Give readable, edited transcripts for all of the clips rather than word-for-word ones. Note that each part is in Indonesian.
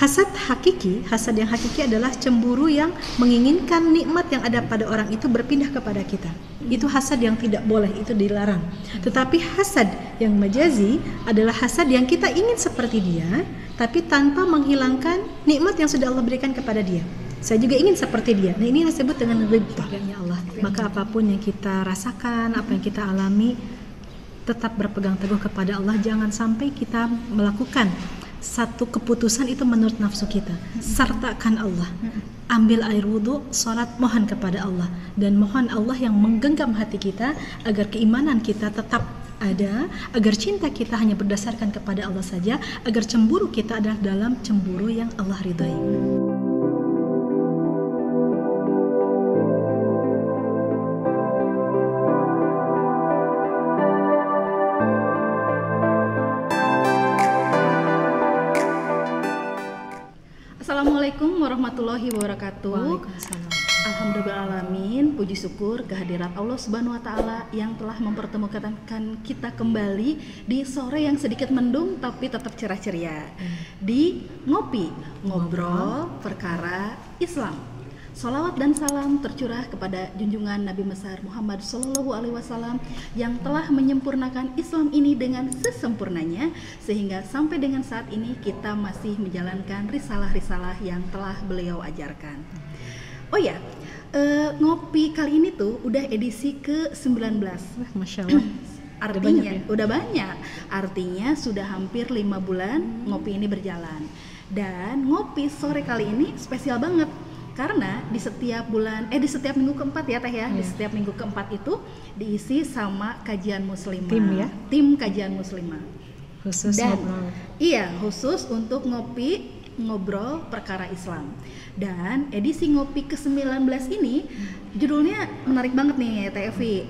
Hasad yang hakiki adalah cemburu yang menginginkan nikmat yang ada pada orang itu berpindah kepada kita. Itu hasad yang tidak boleh, itu dilarang. Tetapi hasad yang majazi adalah hasad yang kita ingin seperti dia, tapi tanpa menghilangkan nikmat yang sudah Allah berikan kepada dia. Saya juga ingin seperti dia. Nah, ini disebut dengan ghibtah ya Allah. Maka apapun yang kita rasakan, apa yang kita alami, tetap berpegang teguh kepada Allah. Jangan sampai kita melakukan satu keputusan itu menurut nafsu kita. Sertakan Allah. Ambil air wudhu, sholat, mohon kepada Allah. Dan mohon Allah yang menggenggam hati kita agar keimanan kita tetap ada, agar cinta kita hanya berdasarkan kepada Allah saja, agar cemburu kita adalah dalam cemburu yang Allah ridhai. Assalamualaikum warahmatullahi wabarakatuh. Waalaikumsalam. Alhamdulillahalamin, puji syukur kehadirat Allah Subhanahu wa taala yang telah mempertemukan kita kembali di sore yang sedikit mendung tapi tetap cerah ceria. Di ngobrol perkara Islam. Sholawat dan salam tercurah kepada junjungan Nabi besar Muhammad SAW yang telah menyempurnakan Islam ini dengan sesempurnanya, sehingga sampai dengan saat ini kita masih menjalankan risalah-risalah yang telah beliau ajarkan. Oh ya, ngopi kali ini tuh udah edisi ke-19. Masya Allah. Artinya udah banyak. Artinya sudah hampir 5 bulan ngopi ini berjalan. Dan ngopi sore kali ini spesial banget. Karena di setiap minggu keempat ya Teh ya, di setiap minggu keempat itu diisi sama kajian muslimah. Tim kajian muslimah. Khusus dan ngobrol. Iya, khusus untuk ngobrol perkara Islam. Dan edisi ngopi ke-19 ini judulnya menarik banget nih Teh Evi,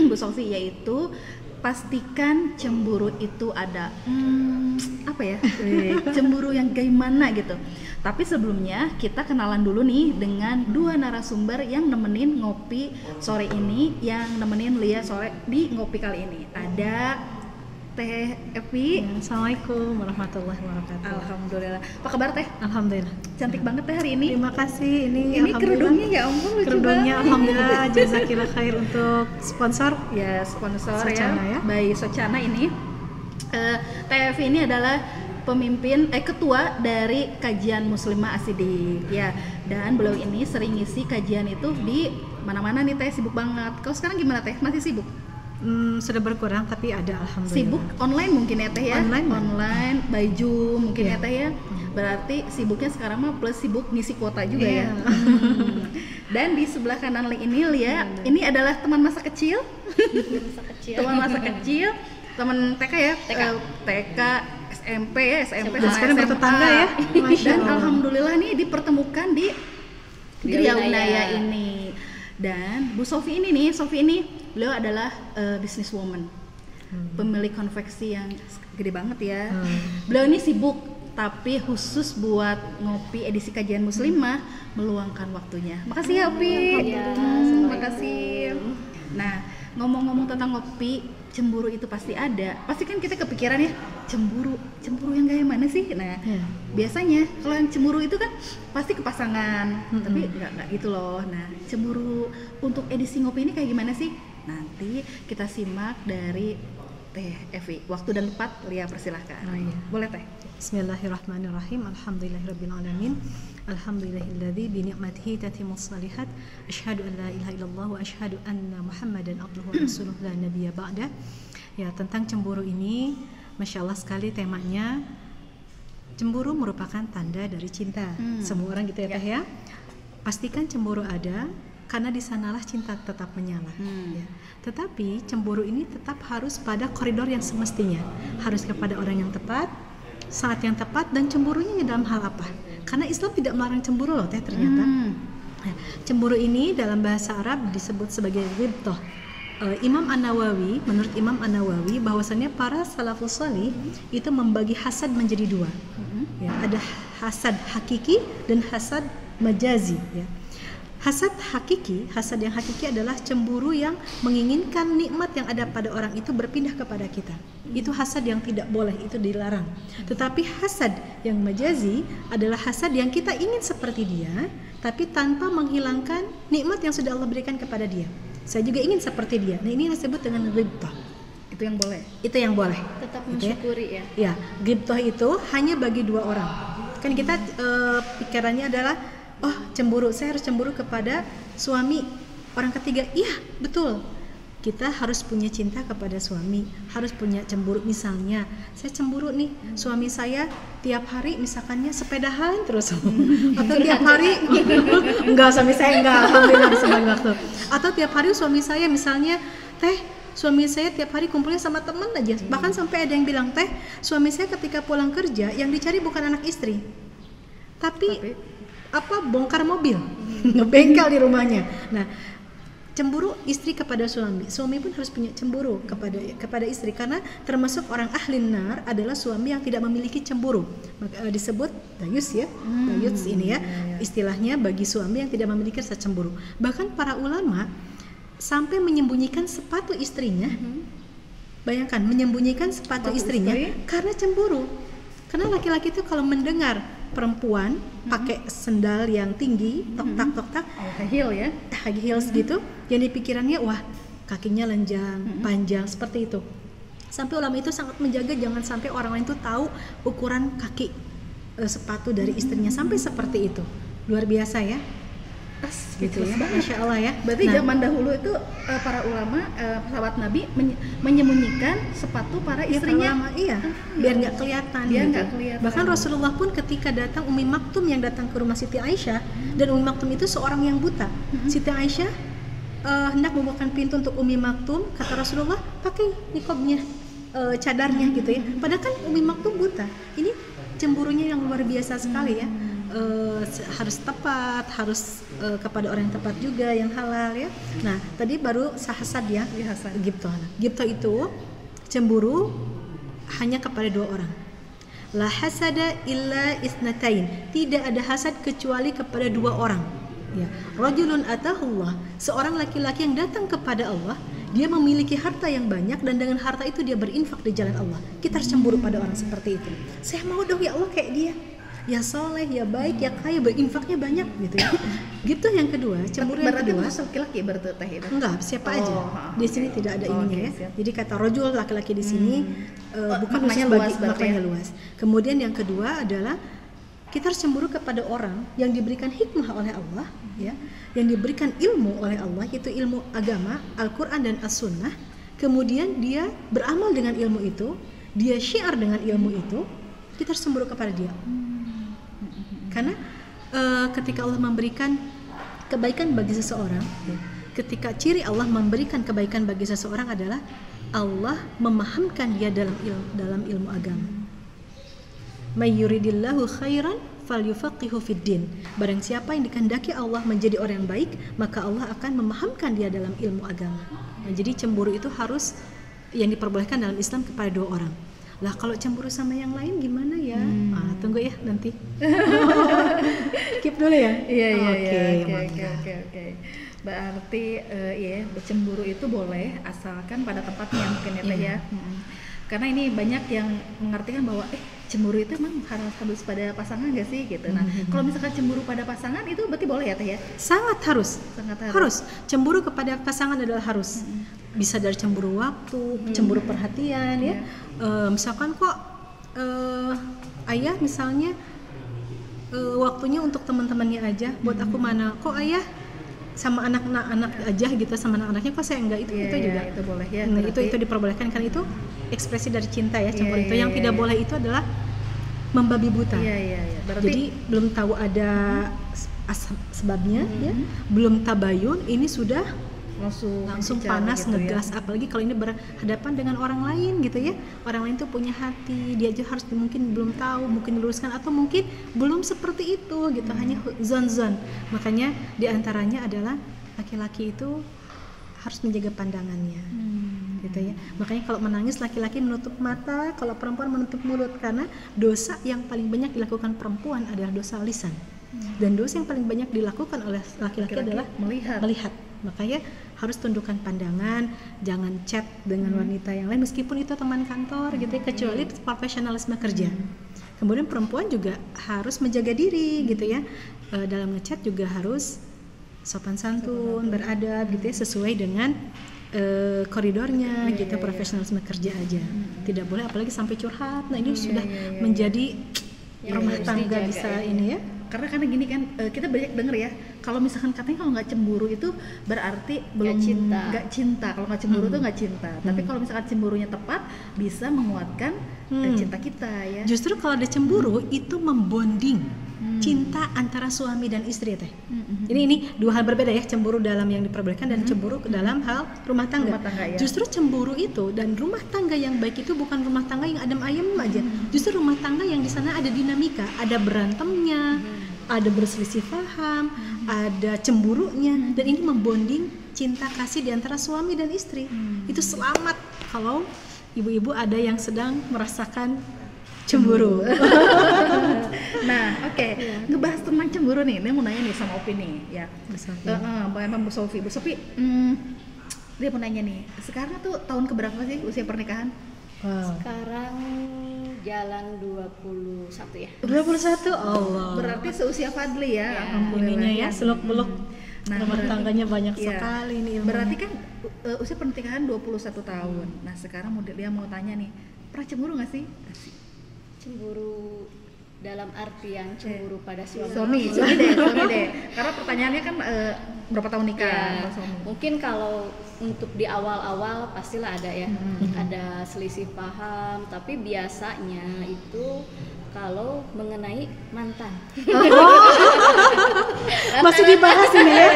Bu Sofi, yaitu pastikan cemburu itu ada. Cemburu yang gimana gitu. Tapi sebelumnya kita kenalan dulu nih dengan dua narasumber yang nemenin ngopi sore ini, yang nemenin Lia sore di ngopi kali ini. Ada Teh Evi. Assalamualaikum warahmatullahi wabarakatuh. Alhamdulillah. Apa kabar Teh? Alhamdulillah. Cantik banget Teh hari ini. Terima kasih. Ini kerudungnya ya ampun lucu kerudungnya banget. alhamdulillah jazakillah khair untuk sponsor. Ya, sponsor Socana ya. By Socana ini. Teh Evi ini adalah ketua dari kajian muslimah Asidik ya, dan beliau ini sering ngisi kajian itu di mana-mana nih Teh, sibuk banget. Kalau sekarang gimana Teh, masih sibuk? Sudah berkurang tapi ada alhamdulillah. Sibuk online mungkin ya Teh ya, online by Zoom mungkin ya Teh ya. Berarti sibuknya sekarang mah plus sibuk ngisi kuota juga ya. Dan di sebelah kanan ini Lia, ini adalah teman masa kecil. Teman masa kecil, teman TK ya, TK, SMP ya, SMP sama sekarang SMA bertetangga ya. Dan alhamdulillah nih dipertemukan di Gria Winaya ini. Dan Bu Sofi ini beliau adalah businesswoman, pemilik konveksi yang gede banget ya. Beliau ini sibuk, tapi khusus buat ngopi edisi kajian muslimah meluangkan waktunya. Makasih ya Upi. Makasih. Nah, ngomong-ngomong tentang ngopi, cemburu itu pasti ada. Pasti kan kita kepikiran ya, cemburu yang kayak mana sih? Nah, biasanya kalau yang cemburu itu kan pasti ke pasangan, tapi enggak gitu loh. Nah, cemburu untuk edisi ngopi ini kayak gimana sih? Nanti kita simak dari Teh Evi. Waktu dan tempat Lia persilahkan. Boleh Teh? Bismillahirrahmanirrahim. Alhamdulillahirabbil alamin. Alhamdulillahilladzi bi ni'matihi tatimmus shalihat. Asyhadu an la ilaha illallah wa asyhadu anna Muhammadan abduhu wa rasuluhu la nabiyya ba'da. Ya, tentang cemburu ini Masya Allah sekali temanya. Cemburu merupakan tanda dari cinta. Semua orang gitu ya Teh ya. Pastikan cemburu ada, karena di sanalah cinta tetap menyala. Ya. Tetapi cemburu ini tetap harus pada koridor yang semestinya, harus kepada orang yang tepat, saat yang tepat, dan cemburunya dalam hal apa? Karena Islam tidak melarang cemburu loh Teh ternyata. Nah, cemburu ini dalam bahasa Arab disebut sebagai ghibtah. Menurut Imam An-Nawawi bahwasannya para salafus salih itu membagi hasad menjadi dua. Ya, ada hasad hakiki dan hasad majazi. Ya. Hasad yang hakiki adalah cemburu yang menginginkan nikmat yang ada pada orang itu berpindah kepada kita. Itu hasad yang tidak boleh, itu dilarang. Tetapi hasad yang majazi adalah hasad yang kita ingin seperti dia, tapi tanpa menghilangkan nikmat yang sudah Allah berikan kepada dia. Saya juga ingin seperti dia. Nah, ini disebut dengan ghibthah. Itu yang boleh. Itu yang boleh. Tetap mensyukuri ya. Ya, ghibthah itu hanya bagi dua orang. Kan kita pikirannya adalah, oh cemburu, saya harus cemburu kepada suami orang ketiga. Iya, betul. Kita harus punya cinta kepada suami, harus punya cemburu. Misalnya, saya cemburu nih, suami saya tiap hari misalkannya sepedahan terus. Atau tiap hari, enggak, suami saya enggak, alhamdulillah bisa bagi waktu. Atau tiap hari suami saya misalnya, suami saya tiap hari kumpulnya sama teman aja. Bahkan sampai ada yang bilang, suami saya ketika pulang kerja, yang dicari bukan anak istri, tapi bongkar mobil, ngebengkel di rumahnya. Nah, cemburu istri kepada suami pun harus punya cemburu kepada istri, karena termasuk orang ahli nar adalah suami yang tidak memiliki cemburu. Maka disebut dayus ya, dayus ini ya, istilahnya bagi suami yang tidak memiliki rasa cemburu. Bahkan para ulama sampai menyembunyikan sepatu istrinya. Bayangkan, menyembunyikan sepatu istrinya karena cemburu. Karena laki-laki itu kalau mendengar perempuan pakai sendal yang tinggi, tok-tak, high heel ya, high heels gitu, yang di pikirannya wah kakinya lenjang, panjang, seperti itu. Sampai ulama itu sangat menjaga jangan sampai orang lain tuh tahu ukuran kaki sepatu dari istrinya, sampai seperti itu. Luar biasa ya. Gitu ya, Masya Allah ya. Berarti zaman dahulu itu para ulama, sahabat Nabi menyembunyikan sepatu para istrinya. Biar nggak kelihatan. Bahkan Rasulullah pun ketika datang Ummi Maktum yang datang ke rumah Siti Aisyah, dan Ummi Maktum itu seorang yang buta. Siti Aisyah hendak membukakan pintu untuk Ummi Maktum, kata Rasulullah pakai niqabnya, cadarnya gitu ya. Padahal kan Ummi Maktum buta. Ini cemburunya yang luar biasa sekali ya. Harus tepat, harus kepada orang yang tepat juga, yang halal ya. Nah, tadi baru hasad ya, ghibthah. Ghibthah itu cemburu hanya kepada dua orang. La hasada illa isnatain. Tidak ada hasad kecuali kepada dua orang. Ya, rajulun atahullah, seorang laki-laki yang datang kepada Allah, dia memiliki harta yang banyak dan dengan harta itu dia berinfak di jalan Allah. Kita harus cemburu pada orang seperti itu. Saya mau dong ya Allah kayak dia. Ya soleh, ya baik, ya kaya, berinfaknya banyak gitu ya. Gitu yang kedua, cemburu yang kedua. Berarti laki-laki berarti itu? Enggak, siapa aja. Di sini tidak ada ininya ya. Siap. Jadi kata rojul laki-laki di sini bukan maknanya luas, maknanya luas. Kemudian yang kedua adalah kita harus cemburu kepada orang yang diberikan hikmah oleh Allah ya, yang diberikan ilmu oleh Allah, yaitu ilmu agama, Al-Qur'an dan As-Sunnah. Kemudian dia beramal dengan ilmu itu, dia syiar dengan ilmu itu, kita harus cemburu kepada dia. Karena ketika Allah memberikan kebaikan bagi seseorang, ketika ciri Allah memberikan kebaikan bagi seseorang adalah Allah memahamkan dia dalam ilmu agama. May yuridillahu khairan falyufaqihu fiddin. Barang siapa yang dikehendaki Allah menjadi orang yang baik, maka Allah akan memahamkan dia dalam ilmu agama. Nah, jadi cemburu itu harus yang diperbolehkan dalam Islam kepada dua orang. Lah kalau cemburu sama yang lain gimana ya? Tunggu ya nanti. Keep dulu ya. Oke. Berarti bercemburu itu boleh asalkan pada tempatnya mungkin ya. Karena ini banyak yang mengartikan bahwa cemburu itu emang harus pada pasangan nggak sih gitu. Nah, kalau misalkan cemburu pada pasangan itu berarti boleh ya Teh ya? Sangat harus. Cemburu kepada pasangan adalah harus. Bisa dari cemburu waktu, cemburu perhatian ya. Misalkan kok ayah misalnya waktunya untuk teman-temannya aja, buat aku mana? Kok ayah sama anak-anak aja gitu, sama anak-anaknya kok saya enggak, itu juga itu boleh ya. Nah, itu diperbolehkan kan, itu ekspresi dari cinta ya, cemburu itu. Yang tidak boleh itu adalah membabi buta. Berarti, jadi belum tahu ada sebabnya ya, belum tabayun, ini sudah langsung panas gitu, ngegas ya. Apalagi kalau ini berhadapan dengan orang lain gitu ya, orang lain tuh punya hati, dia aja harus mungkin belum tahu, mungkin diluruskan, atau mungkin belum seperti itu gitu, hanya zon. Makanya diantaranya adalah laki-laki itu harus menjaga pandangannya gitu ya. Makanya kalau menangis laki-laki menutup mata, kalau perempuan menutup mulut, karena dosa yang paling banyak dilakukan perempuan adalah dosa lisan. Dan dosa yang paling banyak dilakukan oleh laki-laki adalah melihat. Makanya harus tundukkan pandangan, jangan chat dengan wanita yang lain meskipun itu teman kantor gitu ya, kecuali profesionalisme kerja. Kemudian perempuan juga harus menjaga diri gitu ya. Dalam ngechat juga harus sopan santun, beradab gitu ya, sesuai dengan koridornya gitu, profesionalisme kerja aja. Tidak boleh apalagi sampai curhat. Nah, ini sudah menjadi rumah tangga bisa ini ya. Karena gini kan, kita banyak denger ya, kalau misalkan katanya kalau nggak cemburu itu berarti belum nggak cinta. Kalau nggak cemburu itu nggak cinta. Tapi kalau misalkan cemburunya tepat, bisa menguatkan cinta kita ya. Justru kalau ada cemburu itu membonding cinta antara suami dan istri teh. Ini dua hal berbeda ya, cemburu dalam yang diperbolehkan dan cemburu dalam hal rumah tangga. Ya. Justru cemburu itu dan rumah tangga yang baik itu bukan rumah tangga yang adem ayem aja. Justru rumah tangga yang di sana ada dinamika, ada berantemnya, ada berselisih paham, ada cemburunya, dan ini membonding cinta kasih di antara suami dan istri. Itu selamat kalau ibu-ibu ada yang sedang merasakan cemburu. Nah, oke. Ngebahas tentang cemburu nih, ini mau nanya nih sama Opi nih, ya. Bu Sofi. Bu Sofi, dia mau nanya nih, sekarang tuh tahun keberapa sih usia pernikahan? Sekarang jalan 21 ya. 21, Allah. Berarti seusia Fadli ya. Ininya ya, seluk-beluk. Rumah tangganya banyak iya. sekali nih. Berarti kan usia pernikahan 21 tahun. Nah, sekarang dia mau tanya nih, pernah cemburu nggak sih? Cemburu dalam artian cemburu pada suami deh. Karena pertanyaannya kan berapa tahun nikah ya, suami? Mungkin kalau untuk di awal-awal pastilah ada ya, ada selisih paham. Tapi biasanya itu kalau mengenai mantan. Masih dibahas ini ya?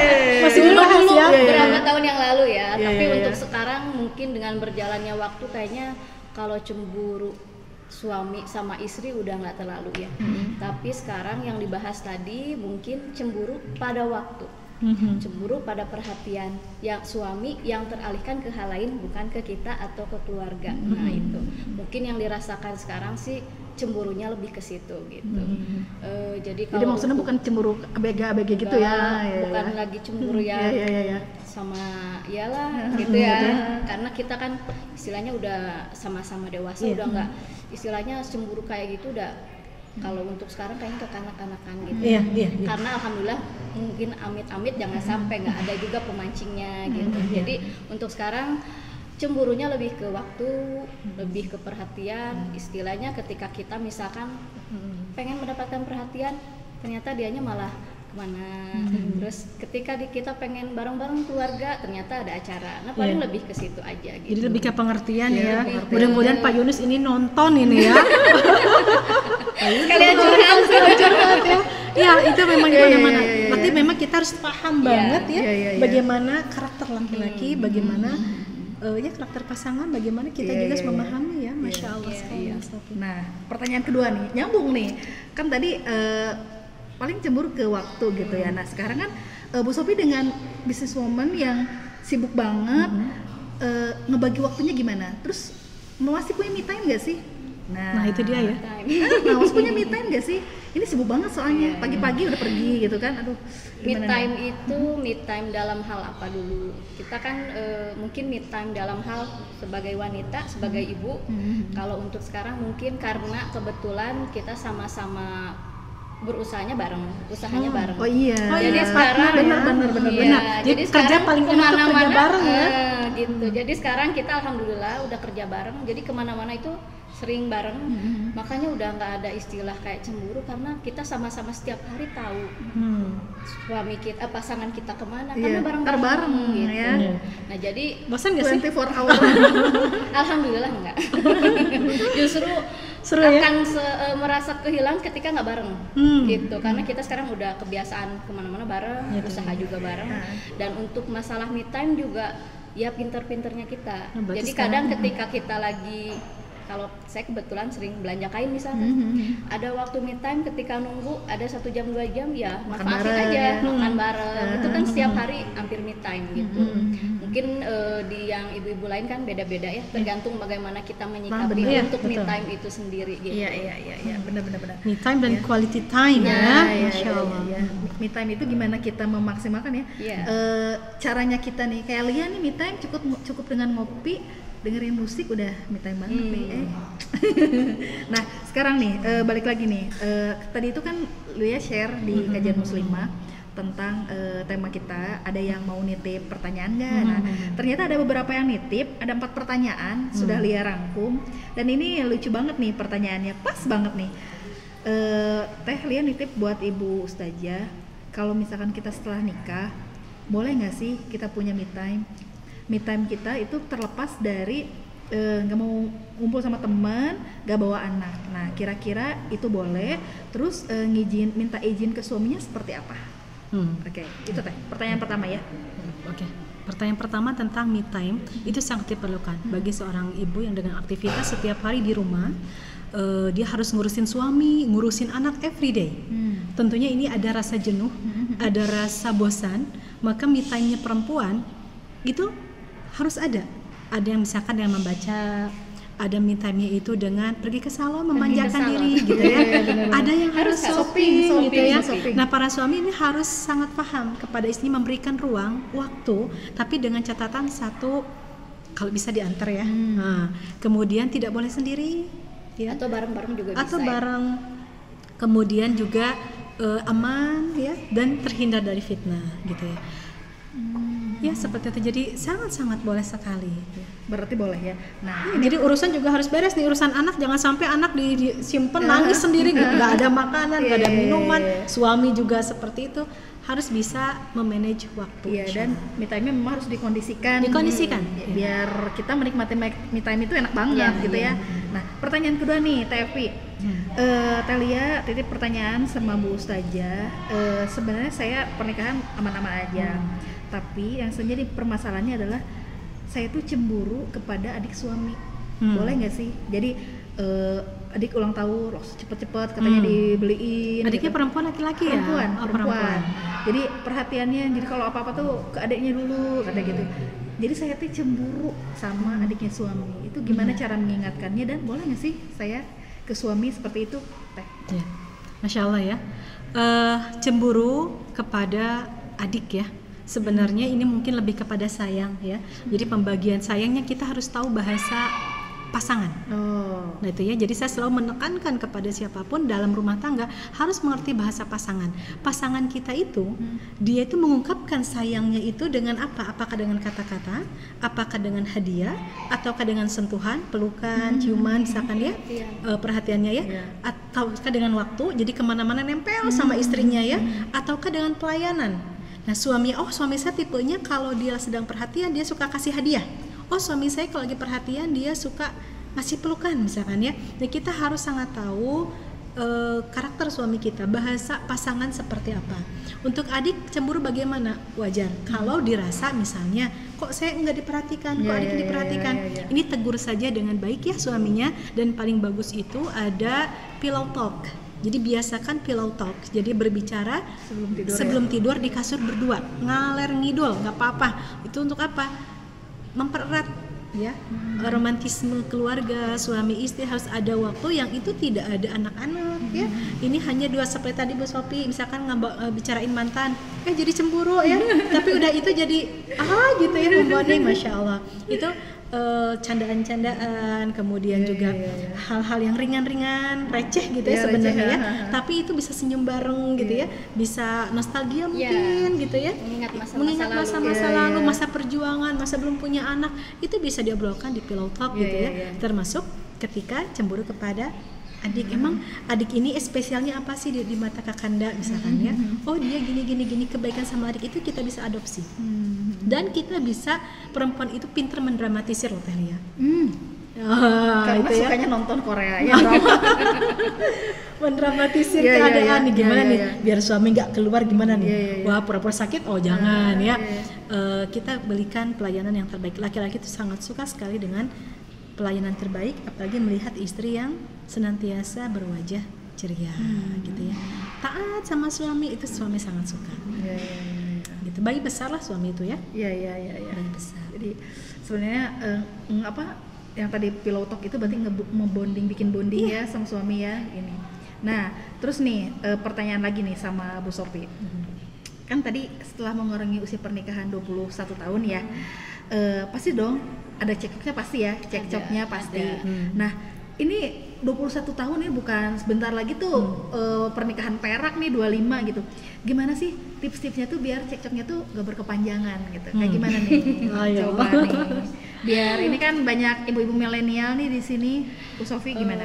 Masih dibahas dulu, ya? Berapa tahun yang lalu ya. Tapi untuk sekarang mungkin dengan berjalannya waktu kayaknya kalau cemburu suami sama istri udah nggak terlalu ya. Tapi sekarang yang dibahas tadi mungkin cemburu pada waktu, cemburu pada perhatian yang suami yang teralihkan ke hal lain, bukan ke kita atau ke keluarga. Nah itu mungkin yang dirasakan sekarang sih, cemburunya lebih ke situ gitu. Jadi maksudnya bukan cemburu abg gitu ya? Bukan lagi cemburu yang sama iyalah gitu ya. Karena kita kan istilahnya udah sama-sama dewasa, udah nggak istilahnya cemburu kayak gitu udah. Kalau untuk sekarang kayaknya kekanak-kanakan gitu. Karena alhamdulillah mungkin amit-amit jangan sampai nggak ada juga pemancingnya gitu. Jadi untuk sekarang cemburunya lebih ke waktu, lebih ke perhatian. Istilahnya ketika kita misalkan pengen mendapatkan perhatian, ternyata dianya malah kemana. Terus ketika kita pengen bareng-bareng keluarga, ternyata ada acara. Nah paling lebih ke situ aja gitu. Jadi lebih ke pengertian ya. Mudah-mudahan Pak Yunus ini nonton ini ya. Kalian curhat ya. Ya itu memang di mana-mana. Berarti memang kita harus paham banget ya bagaimana karakter laki-laki, bagaimana ya karakter pasangan, bagaimana kita juga harus memahami ya. Masya Allah sekali. Nah pertanyaan kedua nih, nyambung nih. Kan tadi paling cemburu ke waktu gitu ya. Nah sekarang kan Bu Sofi dengan businesswoman yang sibuk banget, ngebagi waktunya gimana? Terus masih punya me time nggak sih? Nah itu dia ya. Nah masih punya me time nggak sih? Ini sibuk banget soalnya, pagi-pagi udah pergi gitu kan. Aduh. Me time itu me time dalam hal apa dulu? Kita kan mungkin me time dalam hal sebagai wanita, sebagai ibu. Kalau untuk sekarang mungkin karena kebetulan kita sama-sama berusahanya bareng, usahanya bareng. Oh iya. Jadi sekarang benar. Jadi kerja paling enak tuh kerja bareng ya. Gitu. Jadi sekarang kita alhamdulillah udah kerja bareng. Jadi kemana-mana itu sering bareng. Makanya udah nggak ada istilah kayak cemburu karena kita sama-sama setiap hari tahu suami kita, pasangan kita kemana karena bareng-bareng gitu. Ya. Nah jadi bosan nggak sih? 24 hour. Alhamdulillah enggak. Justru seru akan ya? merasa kehilangan ketika nggak bareng gitu. Karena kita sekarang udah kebiasaan kemana-mana bareng, usaha juga bareng. Dan untuk masalah me time juga ya pinter-pinternya kita. Jadi kadang ketika kita lagi, kalau saya kebetulan sering belanja kain misalnya, ada waktu me time ketika nunggu ada 1 jam 2 jam ya manfaatin aja makan bareng. Itu kan setiap hari hampir me time gitu. Mungkin di yang ibu-ibu lain kan beda-beda ya, tergantung bagaimana kita menyikapi benar. untuk me Betul. time itu sendiri gitu. Iya, benar. Me time dan quality time Masya Allah. Iya. Me time itu gimana kita memaksimalkan ya? Iya. Caranya kita nih, kayak Lia nih me time cukup dengan ngopi, dengerin musik udah me time banget nih. Nah sekarang nih balik lagi nih, tadi itu kan Lia share di kajian muslimah tentang tema kita, ada yang mau nitip pertanyaan nggak? Nah ternyata ada beberapa yang nitip, ada 4 pertanyaan sudah Lia rangkum, dan ini lucu banget nih pertanyaannya, pas banget nih. Teh Lia nitip buat Ibu Ustazah, kalau misalkan kita setelah nikah boleh nggak sih kita punya me time? Me time kita itu terlepas dari nggak mau ngumpul sama teman, nggak bawa anak. Nah kira-kira itu boleh. Terus minta izin ke suaminya seperti apa? Oke, itu Teh pertanyaan pertama ya. Oke. Pertanyaan pertama tentang me time itu sangat diperlukan bagi seorang ibu yang dengan aktivitas setiap hari di rumah, dia harus ngurusin suami, ngurusin anak everyday. Tentunya ini ada rasa jenuh, ada rasa bosan, maka me time-nya perempuan itu harus ada yang misalkan yang membaca, ada me time-nya itu dengan pergi ke salon memanjakan diri gitu ya. Ada yang harus shopping gitu ya. Nah para suami ini harus sangat paham kepada istri, memberikan ruang waktu, tapi dengan catatan satu, kalau bisa diantar ya. Nah, kemudian tidak boleh sendiri ya. Atau bareng-bareng juga bisa. Atau bareng. Kemudian juga aman ya, dan terhindar dari fitnah gitu ya. Ya seperti itu, jadi sangat-sangat boleh sekali. Berarti boleh ya. Nah, jadi urusan juga harus beres nih, urusan anak jangan sampai anak disimpan nangis sendiri gitu, nggak ada makanan, nggak ada minuman. Suami juga seperti itu, harus bisa memanage waktu. Iya, dan me time-nya memang harus dikondisikan. Biar kita menikmati me time itu enak banget gitu ya. Nah, pertanyaan kedua nih, Tevi. Teh Lia titip pertanyaan sama Bu Ustazah. Sebenarnya saya pernikahan aman-aman aja. Tapi yang menjadi permasalahannya adalah saya tuh cemburu kepada adik suami. Boleh nggak sih? Jadi adik ulang tahun, cepet-cepet katanya dibeliin. Adiknya gitu. Perempuan laki-laki ya? Perempuan. Jadi perhatiannya, jadi kalau apa-apa tuh ke adiknya dulu, kata gitu. Jadi saya tuh cemburu sama adiknya suami. Itu gimana cara mengingatkannya, dan boleh nggak sih saya ke suami seperti itu, Teh? Ya. Masya Allah ya. Cemburu kepada adik ya. Sebenarnya ini mungkin lebih kepada sayang ya. Jadi pembagian sayangnya kita harus tahu bahasa pasangan. Nah itu ya, jadi saya selalu menekankan kepada siapapun dalam rumah tangga harus mengerti bahasa pasangan. Pasangan kita itu dia itu mengungkapkan sayangnya itu dengan apa? Apakah dengan kata-kata, apakah dengan hadiah, ataukah dengan sentuhan, pelukan, ciuman, misalkan ya, perhatiannya ya, ataukah dengan waktu, jadi kemana-mana nempel sama istrinya ya, ataukah dengan pelayanan. Nah suami saya tipenya kalau dia sedang perhatian dia suka kasih hadiah. Suami saya kalau lagi perhatian dia suka ngasih pelukan misalkan ya. Nah kita harus sangat tahu karakter suami kita, bahasa pasangan seperti apa. Untuk adik cemburu bagaimana? Wajar. Kalau dirasa misalnya kok saya nggak diperhatikan, kok adik diperhatikan. Ini tegur saja dengan baik ya suaminya, dan paling bagus itu ada pillow talk. Jadi biasakan pillow talk, jadi berbicara sebelum tidur di kasur berdua, ngaler ngidul, nggak apa-apa. Itu untuk apa? Mempererat ya romantisme keluarga suami istri, harus ada waktu yang itu tidak ada anak-anak ya. Ini hanya dua, seperti tadi Bu Sophie misalkan bicarain mantan, jadi cemburu ya. Tapi udah itu jadi gitu ya, membonding, Masya Allah. Itu candaan-candaan, kemudian juga hal-hal yang ringan-ringan, receh gitu ya sebenarnya ya. Tapi itu bisa senyum bareng gitu ya, bisa nostalgia mungkin gitu ya, mengingat masa-masa lalu, masa perjuangan, masa belum punya anak, itu bisa diobrolkan di pillow talk gitu ya. Termasuk ketika cemburu kepada adik, emang adik ini spesialnya apa sih di mata Kakanda misalkan ya. Dia gini kebaikan sama adik itu kita bisa adopsi. Dan kita bisa, perempuan itu pintar mendramatisir loh Teh Lia. Karena itu sukanya nonton Korea ya. Mendramatisir keadaan nih, gimana nih biar suami nggak keluar, gimana nih. Wah pura-pura sakit, jangan ya. Kita belikan pelayanan yang terbaik. Laki-laki itu sangat suka sekali dengan pelayanan terbaik, apalagi melihat istri yang senantiasa berwajah ceria gitu ya, taat sama suami, itu suami sangat suka. Gitu. Bayi besar lah suami itu ya. Iya. Bayi besar. Jadi sebenarnya yang tadi pillow talk itu berarti bikin bonding ya sama suami ya ini. Nah, terus nih pertanyaan lagi nih sama Bu Sofi. Kan tadi setelah mengurangi usia pernikahan 21 tahun ya, pasti dong ada cekcoknya pasti ya, cekcoknya pasti. Nah, ini 21 tahun ya, bukan sebentar lagi tuh pernikahan perak nih 25 gitu. Gimana sih tips-tipsnya tuh biar cekcoknya tuh gak berkepanjangan gitu? Kayak gimana nih? Coba nih. Biar ini kan banyak ibu-ibu milenial nih di sini. Bu Sofi gimana?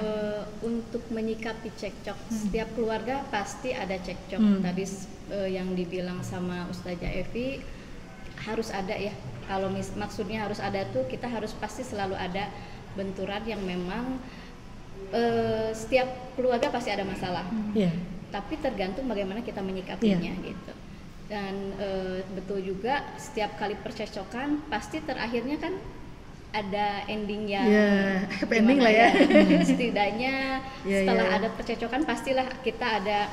Untuk menyikapi cekcok, setiap keluarga pasti ada cekcok. Tadi yang dibilang sama Ustazah Evi harus ada ya. Kalau maksudnya harus ada tuh kita harus pasti selalu ada benturan yang memang setiap keluarga pasti ada masalah. Tapi tergantung bagaimana kita menyikapinya gitu. Dan betul juga setiap kali percecokan pasti terakhirnya kan ada ending yang happy ending lah ya. Setidaknya setelah ada percecokan pastilah kita ada,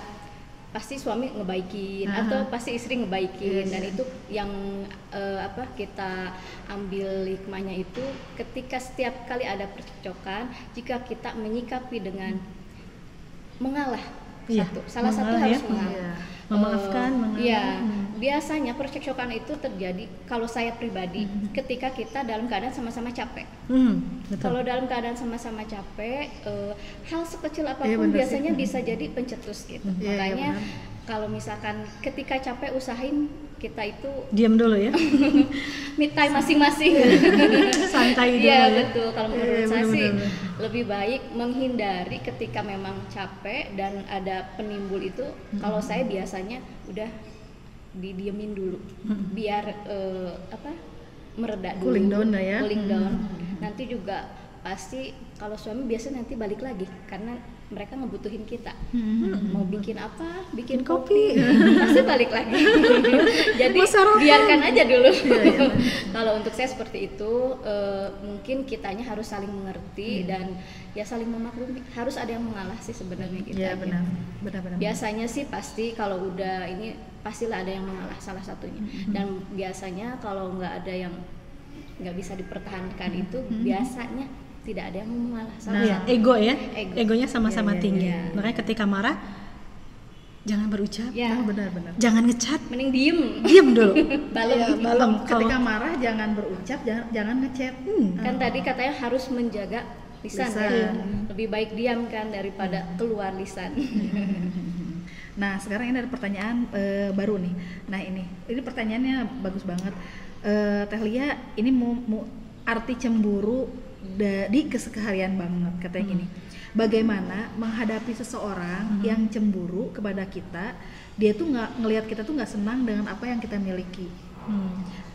pasti suami ngebaikin atau pasti istri ngebaikin. Dan itu yang kita ambil hikmahnya itu ketika setiap kali ada percecokan, jika kita menyikapi dengan mengalah, salah satu harus mengalah, memaafkan, biasanya percekcokan itu terjadi kalau saya pribadi ketika kita dalam keadaan sama-sama capek. Kalau dalam keadaan sama-sama capek, hal sekecil apapun biasanya bisa jadi pencetus gitu. Makanya kalau misalkan ketika capek usahain kita itu diam dulu ya. Me time masing-masing. Santai dulu. Iya betul. Kalau menurut saya sih lebih baik menghindari ketika memang capek dan ada penimbul itu. Kalau saya biasanya udah didiemin dulu, biar mereda dulu. Cooling down lah ya. Cooling down. Nanti juga pasti kalau suami biasanya nanti balik lagi karena mereka ngebutuhin kita. Mau bikin apa? Bikin kopi. Pasti balik lagi. Jadi biarkan aja dulu. Kalau untuk saya seperti itu, mungkin kitanya harus saling mengerti dan ya saling memaklumi. Harus ada yang mengalah sih sebenarnya gitu. Iya benar. Biasanya sih pasti kalau udah ini pastilah ada yang mengalah salah satunya. Dan biasanya kalau nggak ada yang nggak bisa dipertahankan itu biasanya tidak ada yang mengalah sama ego ya, egonya sama-sama tinggi. Makanya ketika marah jangan berucap, benar-benar. Jangan ngecat, mending diem dulu. Balem. Ketika marah jangan berucap, jangan ngechat. Kan tadi katanya harus menjaga lisan. Ya. Lebih baik diam kan daripada keluar lisan. Nah sekarang ini ada pertanyaan baru nih. Nah ini pertanyaannya bagus banget. Teh Lia, ini mau arti cemburu di keseharian banget katanya gini. Bagaimana menghadapi seseorang yang cemburu kepada kita, dia tuh nggak ngelihat kita tuh nggak senang dengan apa yang kita miliki.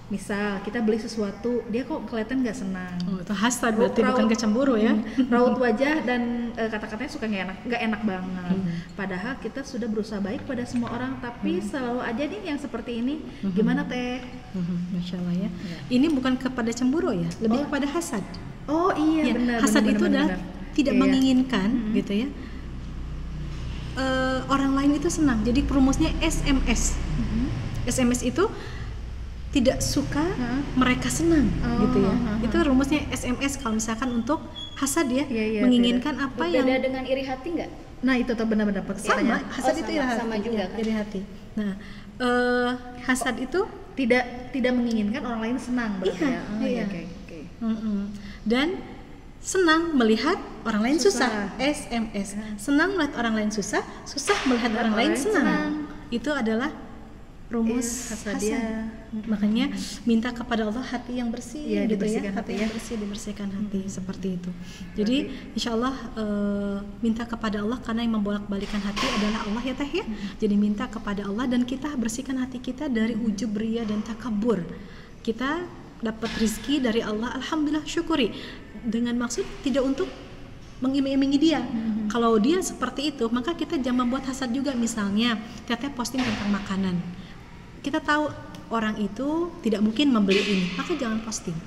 Misal kita beli sesuatu, dia kok kelihatan nggak senang. Itu hasad berarti, bukan kecemburu ya. Raut wajah dan kata-katanya suka nggak enak banget. Padahal kita sudah berusaha baik pada semua orang, tapi selalu aja nih yang seperti ini. Gimana Teh? Masya Allah ya. Ini bukan kepada cemburu ya, lebih kepada hasad. Oh iya, benar. Hasad itu adalah tidak menginginkan gitu ya. Orang lain itu senang. Jadi perumusnya SMS. SMS itu tidak suka mereka senang gitu ya. Itu rumusnya SMS kalau misalkan untuk hasad ya, menginginkan beda. apa yang beda dengan iri hati nggak? Nah itu tuh benar-benar sama. Hasad itu sama juga kan? Iri hati. Nah, hasad itu tidak menginginkan orang lain senang berarti ya. Okay. Dan senang melihat orang lain susah. SMS. Senang melihat orang lain susah melihat orang lain senang. Itu adalah rumus hasad. Makanya minta kepada Allah hati yang bersih, gitu ya. Hati yang bersih, dibersihkan hati seperti itu. Jadi insya Allah minta kepada Allah, karena yang membolak-balikan hati adalah Allah ya Teh ya. Jadi minta kepada Allah dan kita bersihkan hati kita dari ujub, ria dan takabur. Kita dapat rizki dari Allah, alhamdulillah, syukuri, dengan maksud tidak untuk mengiming-imingi dia. Kalau dia seperti itu, maka kita jangan membuat hasad juga. Misalnya Teteh posting tentang makanan, kita tahu orang itu tidak mungkin membeli ini, maka jangan posting.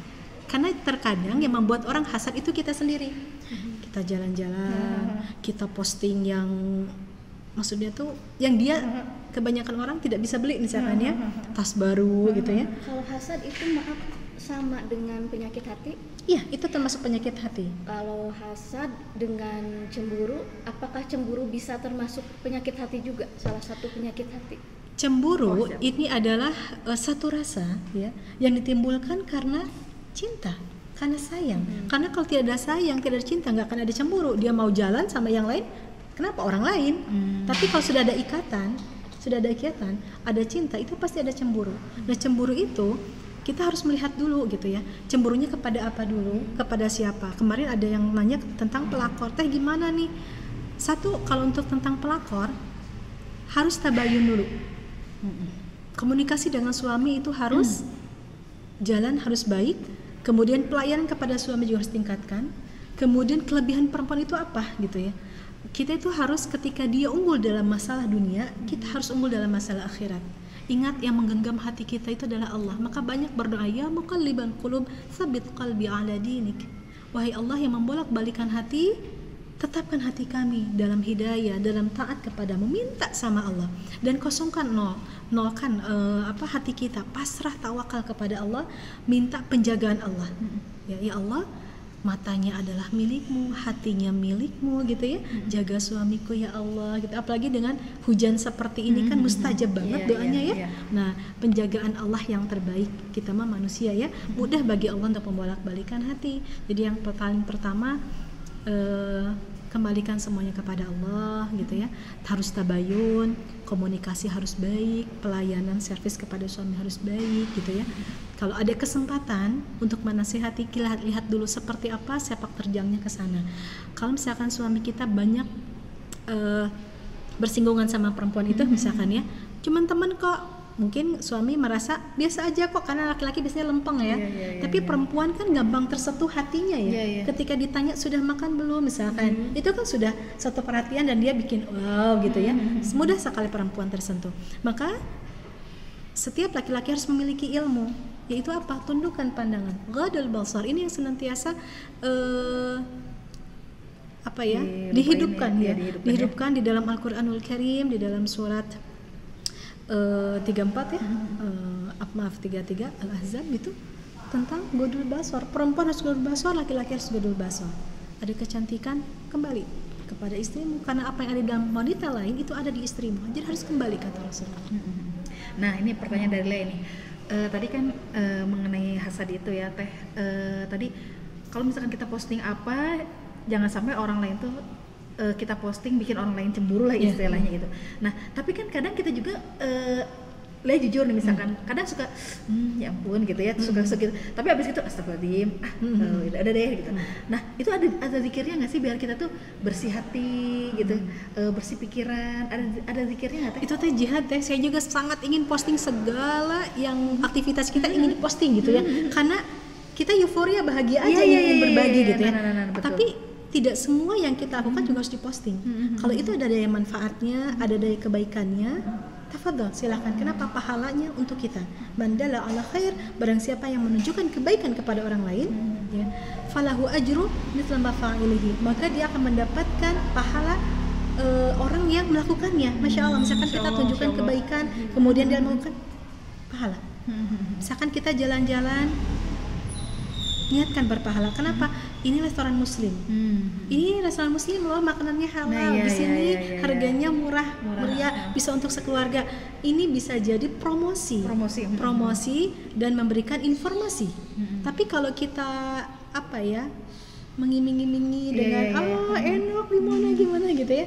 Karena terkadang yang membuat orang hasad itu kita sendiri. Kita jalan-jalan, kita posting yang maksudnya tuh yang dia kebanyakan orang tidak bisa beli misalkan ya, tas baru gitu ya. Kalau hasad itu maaf sama dengan penyakit hati? Iya, itu termasuk penyakit hati. Kalau hasad dengan cemburu, apakah cemburu bisa termasuk penyakit hati juga? Salah satu penyakit hati. Cemburu ini adalah satu rasa ya yang ditimbulkan karena cinta, karena sayang. Karena kalau tidak ada sayang, tidak ada cinta, nggak akan ada cemburu. Dia mau jalan sama yang lain, kenapa orang lain? Tapi kalau sudah ada ikatan, ada cinta, itu pasti ada cemburu. Nah, cemburu itu kita harus melihat dulu gitu ya, cemburunya kepada apa dulu, kepada siapa. Kemarin ada yang nanya tentang pelakor, teh gimana nih? Satu, kalau untuk tentang pelakor harus tabayun dulu. Komunikasi dengan suami itu harus jalan, harus baik. Kemudian pelayanan kepada suami juga harus tingkatkan. Kemudian kelebihan perempuan itu apa gitu ya. Kita itu harus, ketika dia unggul dalam masalah dunia, kita harus unggul dalam masalah akhirat. Ingat, yang menggenggam hati kita itu adalah Allah. Maka banyak berdoa, ya muqallibal qulub, tsabbit qalbi ala dinik. Wahai Allah yang membolak-balikan hati, tetapkan hati kami dalam hidayah, dalam taat kepadamu. Minta sama Allah dan kosongkan, nolkan hati kita, pasrah tawakal kepada Allah, minta penjagaan Allah. Ya Allah, matanya adalah milikmu, hatinya milikmu gitu ya. Jaga suamiku ya Allah gitu. Apalagi dengan hujan seperti ini kan mustajab banget doanya ya. Nah, penjagaan Allah yang terbaik. Kita mah manusia ya, mudah bagi Allah untuk membolak-balikan hati. Jadi yang paling pertama, kembalikan semuanya kepada Allah gitu ya. Harus tabayun, komunikasi harus baik, pelayanan servis kepada suami harus baik gitu ya. Kalau ada kesempatan untuk menasihati, lihat dulu seperti apa sepak terjangnya ke sana. Kalau misalkan suami kita banyak bersinggungan sama perempuan itu misalkan ya, cuman teman kok, mungkin suami merasa biasa aja kok, karena laki-laki biasanya lempeng ya. Tapi perempuan kan gampang tersentuh hatinya ya. Ketika ditanya sudah makan belum misalkan, itu kan sudah satu perhatian dan dia bikin wow gitu ya. Mudah sekali perempuan tersentuh. Maka setiap laki-laki harus memiliki ilmu, yaitu apa? Tundukkan pandangan, ghadul basar. Ini yang senantiasa dihidupkan di dalam Al-Qur'anul Karim, di dalam surat 34 ya, 33 Al-Ahzab itu tentang ghadul basar. Perempuan harus ghadul basar, laki-laki harus ghadul basar. Ada kecantikan, kembali kepada istrimu, karena apa yang ada dalam wanita lain itu ada di istrimu. Jadi harus kembali, kata Rasulullah. Nah, ini pertanyaan dari Lea nih. Tadi kan mengenai hasad itu ya Teh. Tadi kalau misalkan kita posting apa, jangan sampai orang lain tuh kita posting bikin orang lain cemburu lah istilahnya gitu. Nah, tapi kan kadang kita juga Lea jujur nih misalkan, kadang suka ya ampun gitu ya, suka gitu. Tapi abis itu astagfirullahaladzim, ada deh gitu. Nah, itu ada zikirnya nggak sih biar kita tuh bersih hati gitu, bersih pikiran? Ada zikirnya nggak Teh? Itu teh jihad teh. Saya juga sangat ingin posting segala yang aktivitas kita ingin posting gitu ya. Karena kita euforia, bahagia aja ingin berbagi gitu ya. Tapi tidak semua yang kita lakukan juga harus diposting. Kalau itu ada daya manfaatnya, ada daya kebaikannya, tafadhol, silakan. Kenapa? Pahalanya untuk kita. Mandala ala khair, barang siapa yang menunjukkan kebaikan kepada orang lain, ya, falahu ajru mithla ma fa'ilihi, maka dia akan mendapatkan pahala orang yang melakukannya. Masya Allah, misalkan kita tunjukkan kebaikan, kemudian dia melakukan, pahala. Misalkan kita jalan-jalan, niatkan berpahala. Kenapa? Ini restoran muslim. Ini restoran muslim loh, makanannya halal. Di sini harganya murah, meriah, bisa untuk sekeluarga. Ini bisa jadi promosi dan memberikan informasi. Tapi kalau kita mengiming-imingi dengan enak gimana gitu ya.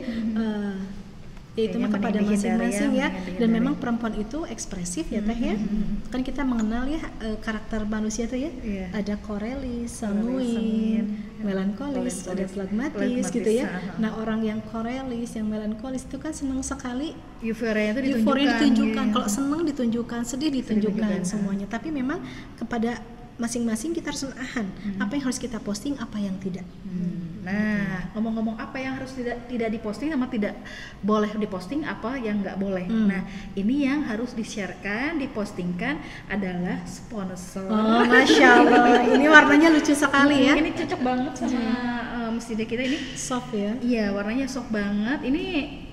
Itu mah kepada masing-masing ya. Dan memang perempuan itu ekspresif ya Teh ya. Kan kita mengenal ya karakter manusia tuh ya. Ada korelis, sanguin, melankolis, ada flagmatis gitu ya. Nah, orang yang korelis, yang melankolis itu kan senang sekali euforia itu ditunjukkan. Kalau senang ditunjukkan, sedih ditunjukkan semuanya. Tapi memang kepada masing-masing kita harus menahan apa yang harus kita posting, apa yang tidak. Nah, ngomong-ngomong apa yang harus tidak diposting sama tidak boleh diposting, apa yang nggak boleh. Nah, ini yang harus di-sharekan, dipostingkan adalah sponsor. Oh, Masya Allah, ini warnanya lucu sekali ya. Ini cocok banget sama masjid kita ini. Soft ya? Iya, warnanya soft banget. Ini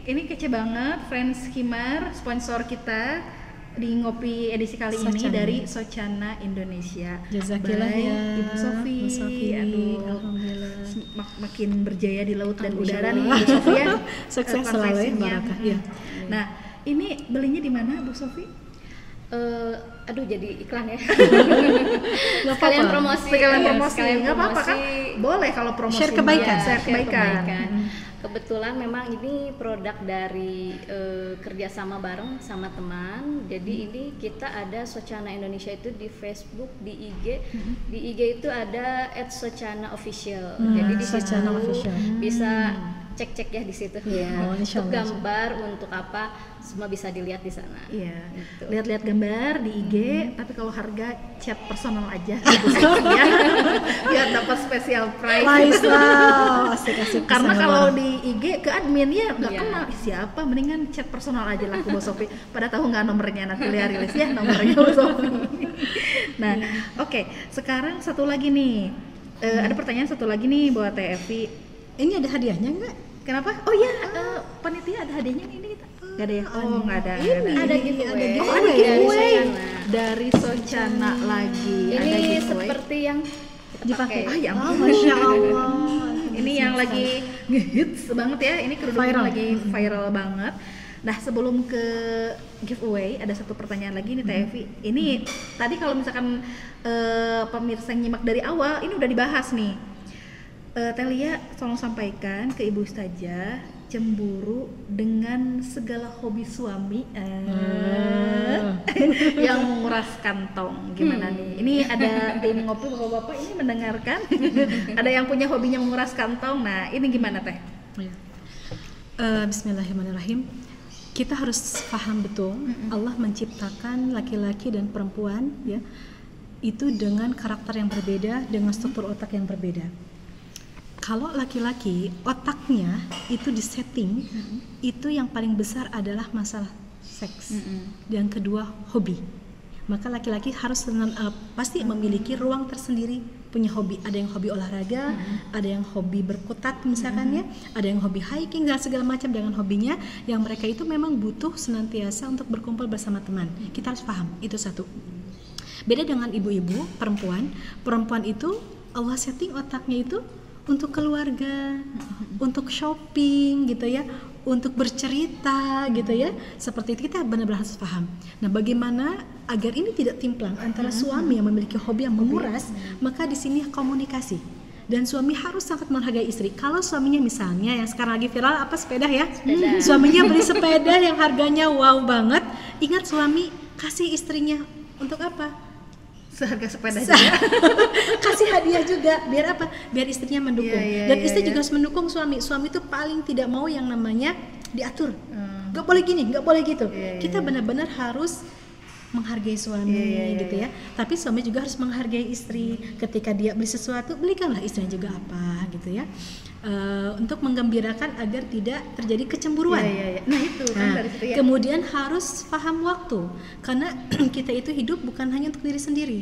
ini kece banget, Friends Himar, sponsor kita di Ngopi edisi kali ini dari Sociana Indonesia. Jazakillah ya Ibu Sofi. Aduh, alhamdulillah. Makin berjaya di laut dan udara nih Bu Sofi ya. Sukses selalu ya, barakah. Ya. Nah, ini belinya di mana Bu Sofi? Aduh jadi iklan ya. Sekalian promosi. Sekalian nggak apa-apa kan? Boleh kalau promosi. Share kebaikan. Share kebaikan. Kebetulan memang ini produk dari kerjasama bareng sama teman. Jadi ini kita ada Sociana Indonesia itu di Facebook, di IG. Di IG itu ada @sociana_official. Jadi di situ bisa cek-cek ya di situ. Untuk gambar, untuk apa, semua bisa dilihat di sana. Iya. Gitu. Lihat-lihat gambar di IG, tapi kalau harga chat personal aja ya. Biar dapat special price. Wow, asik-asik. Karena kalau di IG ke admin ya nggak kenal siapa, mendingan chat personal aja lah ke Bu Sofi. Pada tahu nggak nomornya, nanti lihat rilis ya nomornya Bu Sofi. Nah, oke. Sekarang satu lagi nih. Ada pertanyaan satu lagi nih buat Teh Evi. Ini ada hadiahnya nggak? Kenapa? Oh iya, panitia ada hadiahnya ini kita. Nggak ada ya? Oh nggak ada. Ada giveaway. Ada giveaway dari Sociana lagi. Ini ada giveaway seperti yang Dipakai. Ya Oh, Masya Allah. ini yang lagi ngehits banget ya. Ini kerudungnya lagi viral banget. Nah, sebelum ke giveaway ada satu pertanyaan lagi nih Teh Evi. Ini tadi kalau misalkan pemirsa nyimak dari awal, ini udah dibahas nih. Teh Lia tolong sampaikan ke Ibu Ustazah, cemburu dengan segala hobi suami yang menguras kantong. Gimana nih? Ini ada tim ngopi bapak-bapak ini mendengarkan. Ada yang punya hobinya menguras kantong. Nah, ini gimana Teh? Bismillahirrahmanirrahim. Kita harus paham betul Allah menciptakan laki-laki dan perempuan ya itu dengan karakter yang berbeda, dengan struktur otak yang berbeda. Kalau laki-laki otaknya itu disetting, itu yang paling besar adalah masalah seks. Yang kedua hobi. Maka laki-laki harus pasti memiliki ruang tersendiri, punya hobi. Ada yang hobi olahraga, ada yang hobi berkutat misalkan ya, ada yang hobi hiking dan segala macam dengan hobinya. Yang mereka itu memang butuh senantiasa untuk berkumpul bersama teman. Kita harus paham, itu satu. Beda dengan ibu-ibu, perempuan itu Allah setting otaknya itu untuk keluarga, untuk shopping gitu ya, untuk bercerita gitu ya. Seperti itu kita benar-benar harus paham. Nah, bagaimana agar ini tidak timplang antara suami yang memiliki hobi yang menguras, maka di sini komunikasi. Dan suami harus sangat menghargai istri. Kalau suaminya misalnya yang sekarang lagi viral apa sepeda ya, suaminya beli sepeda yang harganya wow banget, ingat suami kasih istrinya untuk apa? Seharga sepeda juga. Kasih hadiah juga, biar apa? Biar istrinya mendukung. Dan istri juga harus mendukung suami. Suami itu paling tidak mau yang namanya diatur. Gak boleh gini, gak boleh gitu. Kita benar-benar harus menghargai suami gitu ya. Tapi suami juga harus menghargai istri. Ketika dia beli sesuatu, belikanlah istrinya juga apa gitu ya. Untuk menggembirakan agar tidak terjadi kecemburuan. Nah itu kan dari situ ya. Kemudian harus paham waktu, karena kita itu hidup bukan hanya untuk diri sendiri.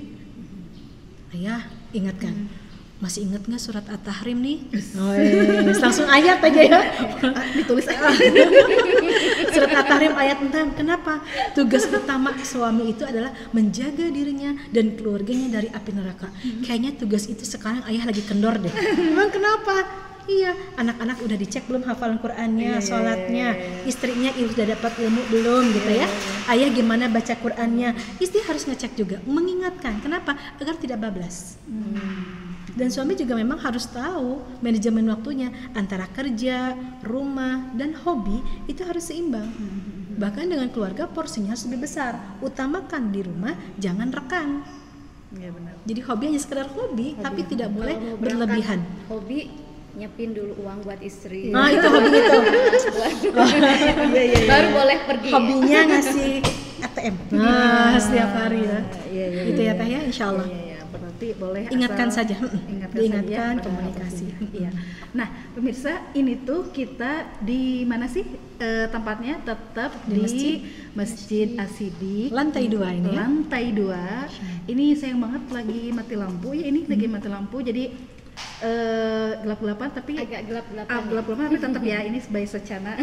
Ayah, ingatkan. Masih ingat nggak surat At-Tahrim nih? Langsung ayat aja ya. Ditulis aja. Surat At-Tahrim ayat 6. Kenapa? Tugas utama suami itu adalah menjaga dirinya dan keluarganya dari api neraka. Kayaknya tugas itu sekarang ayah lagi kendor deh. Emang kenapa? Iya, anak-anak udah dicek belum hafalan Qur'annya, sholatnya, istrinya udah dapat ilmu belum gitu ya. Ayah gimana baca Qur'annya, istri harus ngecek juga, mengingatkan. Kenapa? Agar tidak bablas. Dan suami juga memang harus tahu manajemen waktunya antara kerja, rumah, dan hobi itu harus seimbang. Bahkan dengan keluarga porsinya harus lebih besar. Utamakan di rumah, jangan rekan. Ya, benar. Jadi hobi hanya sekedar hobi. Tapi tidak boleh berlebihan. Hobi nyiapin dulu uang buat istri. Nah, itu hobi itu. Baru boleh pergi. Hobinya ngasih ATM. Nah, setiap hari ya. Itu ya Teh ya, insyaallah. Berarti boleh ingatkan saja. Diingatkan saja komunikasi. Iya. Nah, pemirsa, ini tuh kita di mana sih tempatnya? Tetap di Masjid As-Siddiq. Lantai 2 ini ya. Lantai 2. Ini sayang banget lagi mati lampu ya, ini lagi mati lampu. Jadi gelap-gelapan tapi agak gelap-gelapan. Gelap-gelapan tapi tetap ya ini sebagai secana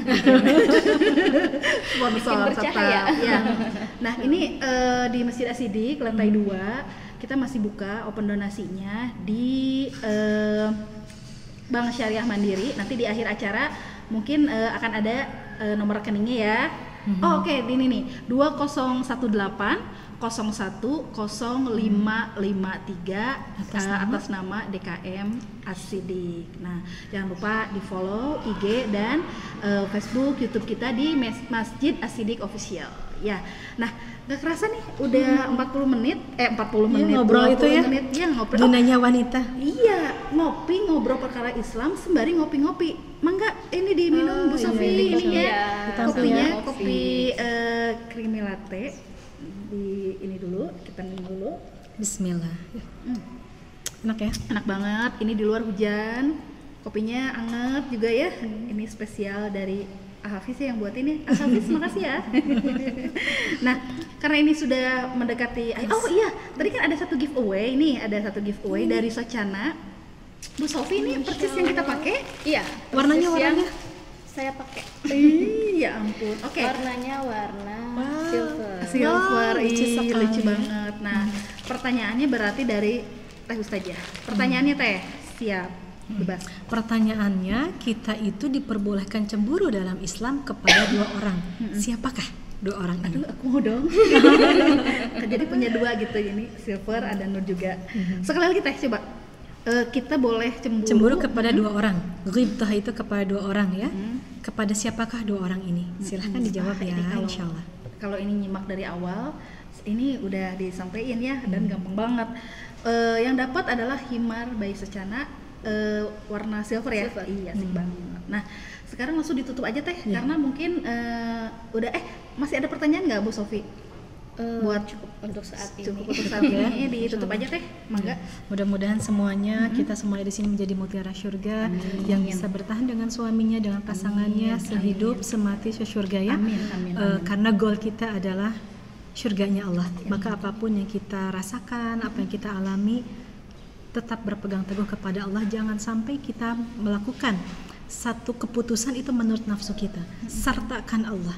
sponsor tetap ya. Nah ini di Masjid As-Siddiq lantai 2 kita masih buka open donasinya di Bank Syariah Mandiri. Nanti di akhir acara mungkin akan ada nomor rekeningnya ya. Oke, ini nih 2018 010553 atas nama DKM As-Siddiq. Nah, jangan lupa di follow IG dan Facebook, YouTube kita di Masjid As-Siddiq Official. Ya, nah gak kerasa nih udah 40 menit ngobrol itu ya menit, ya ngobrol gunanya wanita. Iya, ngobrol perkara Islam sembari ngopi-ngopi. Mangga ini diminum Bu Sofi ini ya. Kopinya kopi creamy latte. Di ini dulu, kita minum dulu. Bismillah. Enak ya? Enak banget. Ini di luar hujan. Kopinya anget juga ya. Ini spesial dari Hafiz yang buat ini. Hafiz, makasih ya. Nah, karena ini sudah mendekati. Oh iya, tadi kan ada satu giveaway. Nih ada satu giveaway dari Socana. Bu Sofi ini persis yang kita pakai. Iya. Warnanya. Saya pakai. Ya ampun. Oke. Warnanya warna silver. Lucu banget. Nah, pertanyaannya berarti dari Teh Ustazah. Pertanyaannya Teh, siap. Bebas. Pertanyaannya, kita itu diperbolehkan cemburu dalam Islam kepada 2 orang. Siapakah 2 orang ini? Aduh, aku mau dong. Jadi punya 2 gitu, ini Silver, ada Nur juga. Sekali lagi Teh, coba. Kita boleh cemburu kepada 2 orang. Ghibtah itu kepada 2 orang ya. Kepada siapakah 2 orang ini? Silahkan dijawab ya, insyaallah. Kalau ini nyimak dari awal, ini udah disampaikan ya dan gampang banget. Yang dapat adalah himar by Secana warna silver ya. Iya sih banget. Nah, sekarang langsung ditutup aja Teh karena mungkin udah masih ada pertanyaan nggak Bu Sofi? Buat cukup untuk saat ini ditutup aja Teh, mangga. Mudah-mudahan semuanya kita semuanya di sini menjadi mutiara surga yang bisa bertahan dengan suaminya, dengan pasangannya sehidup semati sesurga ya. Karena goal kita adalah surganya Allah. Maka apapun yang kita rasakan, apa yang kita alami, tetap berpegang teguh kepada Allah. Jangan sampai kita melakukan satu keputusan itu menurut nafsu kita. Sertakan Allah.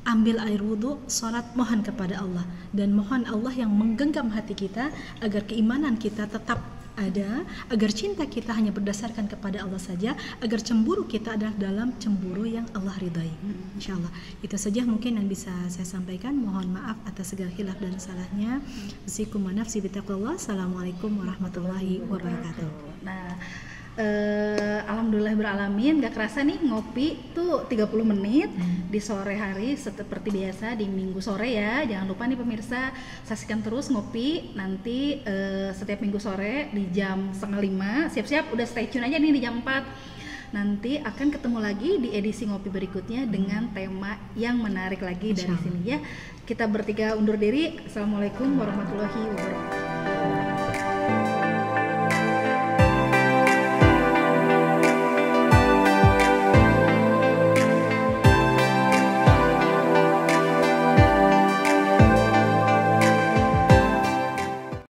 Ambil air wudhu, sholat, mohon kepada Allah. Dan mohon Allah yang menggenggam hati kita agar keimanan kita tetap ada, agar cinta kita hanya berdasarkan kepada Allah saja, agar cemburu kita adalah dalam cemburu yang Allah ridai. InsyaAllah. Itu saja mungkin yang bisa saya sampaikan. Mohon maaf atas segala khilaf dan salahnya. Usikum wa nafsi bitaqwallah. Assalamualaikum warahmatullahi wabarakatuh. Nah, alhamdulillah beralamin, gak kerasa nih ngopi tuh 30 menit di sore hari seperti biasa di Minggu sore ya. Jangan lupa nih pemirsa, saksikan terus ngopi nanti setiap Minggu sore di jam 4:30. Siap-siap udah stay tune aja nih di jam 4. Nanti akan ketemu lagi di edisi ngopi berikutnya dengan tema yang menarik lagi dari sini ya. Kita bertiga undur diri. Assalamualaikum warahmatullahi wabarakatuh.